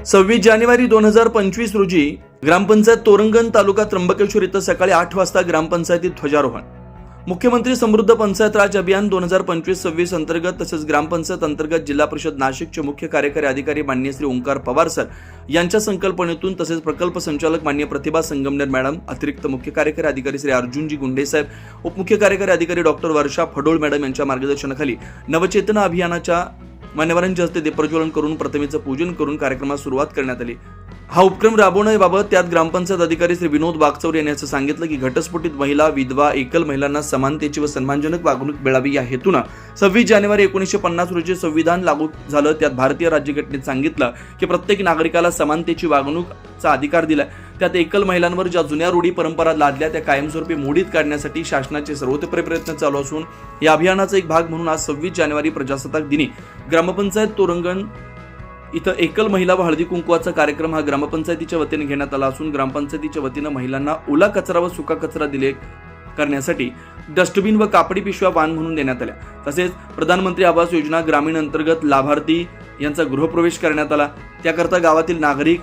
26 जानेवारी 2025 रोजी ग्रामपंचायत तोरंगण तालुका त्र्यंबकेश्वर इथं सकाळी 8 वाजता ग्रामपंचायतीत ध्वजारोहण। मुख्यमंत्री समृद्ध पंचायत राज अभियान 2025-26 अंतर्गत तसेच ग्रामपंचायत अंतर्गत जिल्हा परिषद नाशिकचे मुख्य कार्यकारी अधिकारी माननीय श्री ओंकार पवार सर यांच्या संकल्पनेतून तसेच प्रकल्प संचालक माननीय प्रतिभा संगमनेर मॅडम, अतिरिक्त मुख्य कार्यकारी अधिकारी श्री अर्जुनजी गुंडे साहेब, उपमुख्य कार्यकारी अधिकारी डॉक्टर वर्षा फडोळ मॅडम यांच्या मार्गदर्शनाखाली नवचेतना अभियानाच्या मान्यवरांच्या हस्ते दीपप्रज्वलन करून प्रतिमेचं पूजन करून कार्यक्रमास सुरुवात करण्यात आली। हा उपक्रम राबवण्याबाबत त्यात ग्रामपंचायत अधिकारी श्री विनोद वागचौरे यांनी असं सांगितलं की घटस्फोटित महिला, विधवा, एकल महिलांना समानतेची व सन्मानजनक वागणूक मिळावी या हेतून 26 जानेवारी 1950 रोजी संविधान लागू झालं। त्यात भारतीय राज्यघटनेत सांगितलं की प्रत्येक नागरिकाला समानतेची वागणूकचा अधिकार दिलाय। त्यात एकल महिलांवर ज्या जुन्या रूढी परंपरा लादल्या त्या कायमस्वरूपी मोडीत काढण्यासाठी शासनाचे सर्वतोपरी प्रयत्न चालू असून या अभियानाचा एक भाग म्हणून आज 26 जानेवारी प्रजासत्ताक दिनी ग्रामपंचायत तोरंगण इथं एकल महिला व हळदी कुंकवाचा कार्यक्रम हा ग्रामपंचायतीच्या वतीने घेण्यात आला असून ग्रामपंचायतीच्या वतीने महिलांना ओला कचरा व सुका कचरा दिले करण्यासाठी डस्टबिन व कापडी पिशव्या वाण म्हणून देण्यात आल्या। तसेच प्रधानमंत्री आवास योजना ग्रामीण अंतर्गत लाभार्थी यांचा गृहप्रवेश करण्यात आला। त्याकरता गावातील नागरिक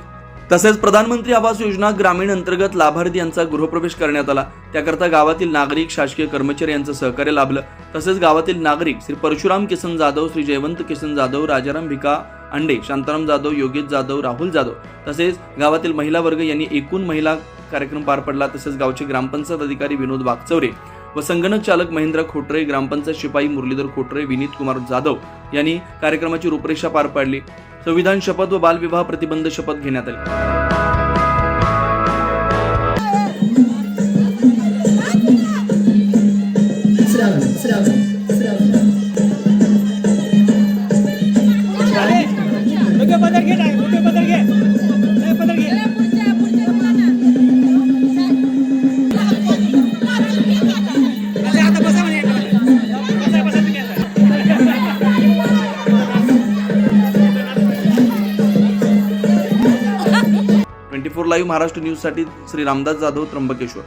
तसेच प्रधानमंत्री आवास योजना ग्रामीण अंतर्गत लाभार्थी यांचा गृहप्रवेश करण्यात आला। त्याकरता गावातील नागरिक, शासकीय कर्मचारी यांचं सहकार्य लाभलं। तसेच गावातील नागरिक श्री परशुराम किसन जाधव, श्री जयवंत किसन जाधव, राजाराम भिका अंडे, शांताराम जाधव, योगेश जाधव, राहुल जाधव तसेच गावातील महिला वर्ग यांनी एकूण महिला कार्यक्रम पार पडला। तसेच गावचे ग्रामपंचायत अधिकारी विनोद वागचौरे व संगणक चालक महेंद्र खोटरे, ग्रामपंचायत शिपाई मुरलीधर खोटरे, विनीत कुमार जाधव यांनी कार्यक्रमाची रूपरेषा पार पाडली। संविधान शपथ व बालविवाह प्रतिबंध शपथ घेण्यात आली। 24 लाईव्ह महाराष्ट्र न्यूज साठी श्री रामदास जाधव, त्र्यंबकेश्वर।